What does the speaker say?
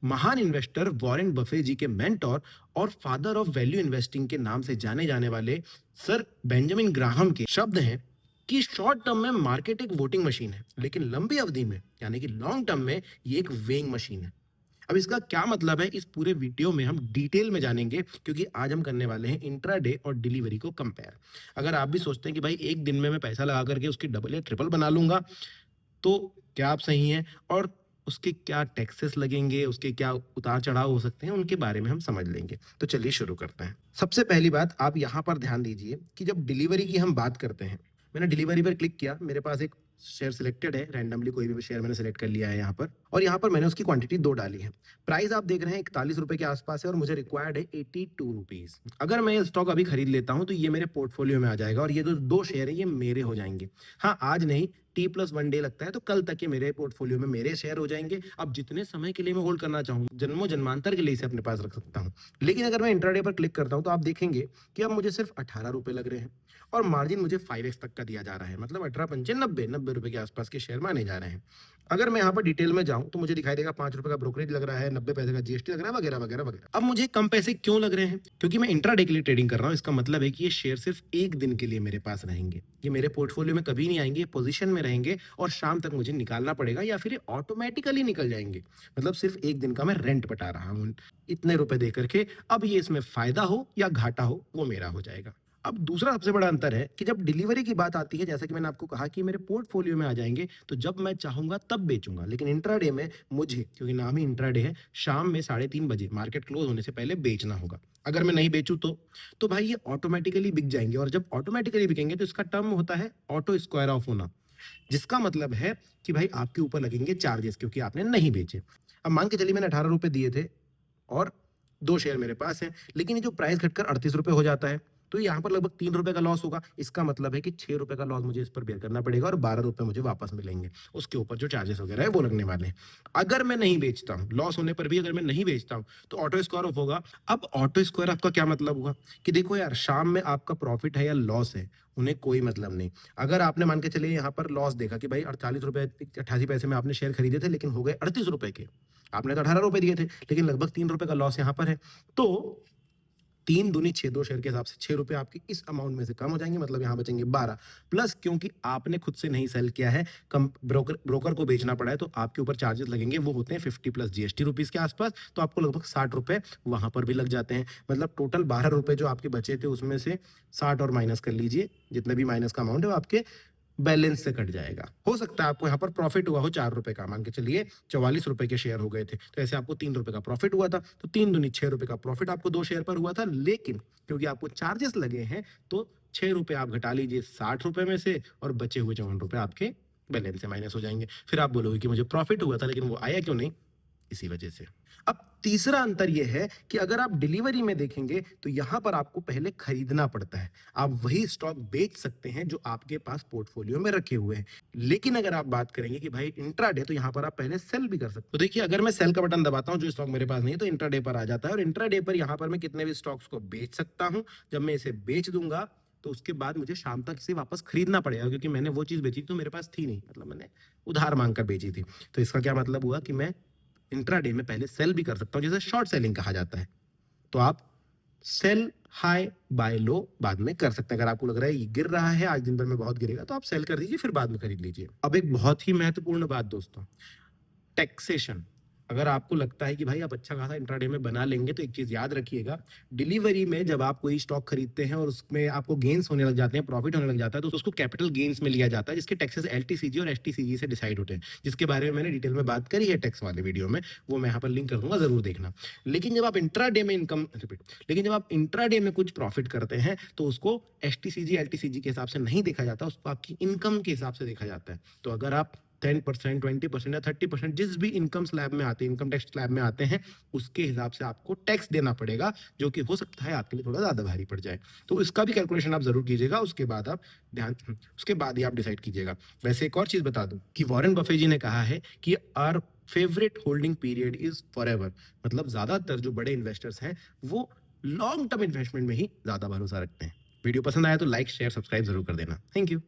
महान investor Warren Buffett जी के mentor और फादर ऑफ वैल्यू इन्वेस्टिंग के नाम से जाने जाने वाले सर बेंजामिन ग्राहम के शब्द हैं कि शॉर्ट टर्म में मार्केट एक वोटिंग मशीन है, लेकिन लंबी अवधि में यानी कि लॉन्ग टर्म में ये एक वेइंग मशीन है। अब इसका क्या मतलब है, इस पूरे वीडियो में हम डिटेल में जानेंगे, क्योंकि आज हम करने वाले हैं इंट्राडे और डिलीवरी को कंपेयर। अगर आप भी सोचते हैं कि भाई एक दिन में मैं पैसा लगा करके उसकी डबल या ट्रिपल बना लूंगा, तो क्या आप सही हैं? और उसके क्या टैक्सेस लगेंगे, उसके क्या उतार-चढ़ाव हो सकते हैं, उनके बारे में हम समझ लेंगे। तो चलिए शुरू करते हैं। सबसे पहली बात आप यहाँ पर ध्यान दीजिए कि जब डिलीवरी की हम बात करते हैं, मैंने डिलीवरी पर क्लिक किया, मेरे पास एक शेयर सिलेक्टेड है, रैंडमली कोई भी शेयर मैंने सेलेक्ट कर लिया है यहाँ पर, और यहाँ पर मैंने उसकी क्वांटिटी 2 डाली है। प्राइस आप देख रहे हैं ₹41 के आसपास है और मुझे रिक्वायर्ड है ₹82। अगर मैं ये स्टॉक अभी खरीद लेता हूँ तो ये मेरे पोर्टफोलियो में आ जाएगा और ये जो 2 शेयर है ये मेरे हो जाएंगे। हाँ, आज नहीं, T+1 डे लगता है, तो कल तक ये मेरे पोर्टफोलियो में मेरे शेयर हो जाएंगे। अब जितने समय के लिए मैं होल्ड करना चाहूँ, जन्मों जन्मांतर के लिए इसे अपने पास रख सकता हूँ। लेकिन अगर मैं इंट्राडे पर क्लिक करता हूँ तो आप देखेंगे कि अब मुझे सिर्फ ₹18 लग रहे हैं और मार्जिन मुझे 5x तक का दिया जा रहा है, मतलब 18 पंचे 90 रुपए के आसपास के शेयर माने जा रहे हैं। अगर मैं यहाँ पर डिटेल में जाऊं तो मुझे दिखाई देगा ₹5 का ब्रोकरेज लग रहा है, 90 पैसे का जीएसटी लग रहा है, वगैरह वगैरह वगैरह। अब मुझे कम पैसे क्यों लग रहे हैं? क्योंकि मैं इंट्राडे के लिए ट्रेडिंग कर रहा हूँ। इसका मतलब है कि ये शेयर सिर्फ एक दिन के लिए मेरे पास रहेंगे, ये मेरे पोर्टफोलियो में कभी नहीं आएंगे, ये पोजीशन में रहेंगे और शाम तक मुझे निकालना पड़ेगा या फिर ये ऑटोमेटिकली निकल जाएंगे। मतलब सिर्फ एक दिन का मैं रेंट बता रहा हूँ इतने रुपए दे करके। अब ये इसमें फायदा हो या घाटा हो वो मेरा हो जाएगा। अब दूसरा सबसे बड़ा अंतर है कि जब डिलीवरी की बात आती है, जैसा कि मैंने आपको कहा कि मेरे पोर्टफोलियो में आ जाएंगे, तो जब मैं चाहूंगा तब बेचूंगा। लेकिन इंट्राडे में मुझे, क्योंकि नाम ही इंट्राडे है, शाम में 3:30 बजे मार्केट क्लोज होने से पहले बेचना होगा। अगर मैं नहीं बेचूं तो भाई ये ऑटोमेटिकली बिक जाएंगे, और जब ऑटोमेटिकली बिकेंगे तो इसका टर्म होता है ऑटो स्क्वायर ऑफ होना, जिसका मतलब है कि भाई आपके ऊपर लगेंगे चार्जेस क्योंकि आपने नहीं बेचे। अब मान के चलिए मैंने ₹18 दिए थे और 2 शेयर मेरे पास हैं, लेकिन ये जो प्राइस घटकर ₹38 हो जाता है, तो यहाँ पर लगभग ₹3 का लॉस होगा। इसका मतलब है कि ₹6 का लॉस मुझे इस पर बेयर करना पड़ेगा और ₹12 मुझे वापस मिलेंगे। उसके ऊपर जो चार्जेस वगैरह है वो लगने वाले हैं। अगर मैं नहीं बेचता हूँ, लॉस होने पर भी अगर मैं नहीं बेचता हूँ, तो ऑटो स्क्वायर ऑफ होगा। अब ऑटो स्क्वायर ऑफ का क्या मतलब हुआ कि देखो यार, शाम में आपका प्रॉफिट है या लॉस है, उन्हें कोई मतलब नहीं। अगर आपने मान के चलिए यहाँ पर लॉस देखा कि भाई ₹48 88 पैसे में आपने शेयर खरीदे थे, लेकिन हो गए ₹38 के। आपने तो ₹18 दिए थे, लेकिन लगभग ₹3 का लॉस यहाँ पर है। तो 3 दूनी 6, 2 शेयर के हिसाब से ₹6 आपके इस अमाउंट में से कम हो जाएंगे, मतलब यहाँ बचेंगे 12। प्लस क्योंकि आपने खुद से नहीं सेल किया है, कम ब्रोकर को बेचना पड़ा है, तो आपके ऊपर चार्जेस लगेंगे, वो होते हैं 50 प्लस जीएसटी रुपीस के आसपास। तो आपको लगभग ₹60 वहां पर भी लग जाते हैं। मतलब टोटल ₹12 जो आपके बचे थे, उसमें से 60 और माइनस कर लीजिए, जितने भी माइनस का अमाउंट है वो आपके बैलेंस से कट जाएगा। हो सकता है आपको यहाँ पर प्रॉफिट हुआ हो ₹4 का, मान के चलिए ₹44 के शेयर हो गए थे, तो ऐसे आपको ₹3 का प्रॉफिट हुआ था, तो 3 दूनी ₹6 का प्रॉफिट आपको 2 शेयर पर हुआ था। लेकिन क्योंकि आपको चार्जेस लगे हैं, तो ₹6 आप घटा लीजिए ₹60 में से, और बचे हुए ₹54 आपके बैलेंस से माइनस हो जाएंगे। फिर आप बोलोगे कि मुझे प्रॉफिट हुआ था लेकिन वो आया क्यों नहीं? इसी वजह से। अब तीसरा अंतर यह है कि अगर आप डिलीवरी में देखेंगे तो यहां पर आपको पहले खरीदना पड़ता है। आप वही स्टॉक बेच सकते हैं जो आपके पास पोर्टफोलियो में रखे हुए हैं। लेकिन अगर आप बात करेंगे कि भाई इंट्राडे, तो यहां पर आप पहले सेल भी कर सकते हो। तो देखिए, अगर मैं सेल का बटन दबाता हूं, जो स्टॉक मेरे पास नहीं है, तो इंट्राडे पर आ जाता है, और इंट्राडे पर यहां पर मैं कितने भी स्टॉक्स को बेच सकता हूं। जब मैं इसे बेच दूंगा तो उसके बाद मुझे शाम तक इसे वापस खरीदना पड़ेगा, क्योंकि मैंने वो चीज बेची तो मेरे पास थी नहीं, मतलब मैंने उधार मांगकर बेची थी। तो इसका क्या मतलब हुआ कि मैं इंट्राडे में पहले सेल भी कर सकता हूं, जिसे शॉर्ट सेलिंग कहा जाता है। तो आप सेल हाई बाय लो बाद में कर सकते हैं। अगर आपको लग रहा है ये गिर रहा है, आज दिन भर में बहुत गिरेगा, तो आप सेल कर दीजिए, फिर बाद में खरीद लीजिए। अब एक बहुत ही महत्वपूर्ण बात दोस्तों, टैक्सेशन। अगर आपको लगता है कि भाई आप अच्छा खासा इंट्राडे में बना लेंगे, तो एक चीज याद रखिएगा, डिलीवरी में जब आप कोई स्टॉक खरीदते हैं और उसमें आपको गेन्स होने लग जाते हैं, प्रॉफिट होने लग जाता है, तो उसको कैपिटल गेन्स में लिया जाता है, जिसके टैक्सेस एलटीसीजी और एसटीसीजी से डिसाइड होते हैं, जिसके बारे में मैंने डिटेल में बात करी है टैक्स वाले वीडियो में, वो मैं यहाँ पर लिंक कर दूंगा, जरूर देखना। लेकिन जब आप इंट्राडे में लेकिन जब आप इंट्राडे में कुछ प्रॉफिट करते हैं, तो उसको एसटीसीजी एलटीसीजी के हिसाब से नहीं देखा जाता, उसको आपकी इनकम के हिसाब से देखा जाता है। तो अगर आप 10%, 20% या 30% जिस भी इनकम स्लैब में आते हैं, इनकम टैक्स स्लैब में आते हैं, उसके हिसाब से आपको टैक्स देना पड़ेगा, जो कि हो सकता है आपके लिए थोड़ा ज्यादा भारी पड़ जाए। तो इसका भी कैलकुलेशन आप जरूर कीजिएगा, उसके बाद ही आप डिसाइड कीजिएगा। वैसे एक और चीज बता दूं कि वॉरेन बफे जी ने कहा है कि our favourite holding period is forever. मतलब ज्यादातर जो बड़े इन्वेस्टर्स हैं वो लॉन्ग टर्म इन्वेस्टमेंट में ही ज्यादा भरोसा रखते हैं। वीडियो पसंद आया तो लाइक शेयर सब्सक्राइब जरूर कर देना। Thank you.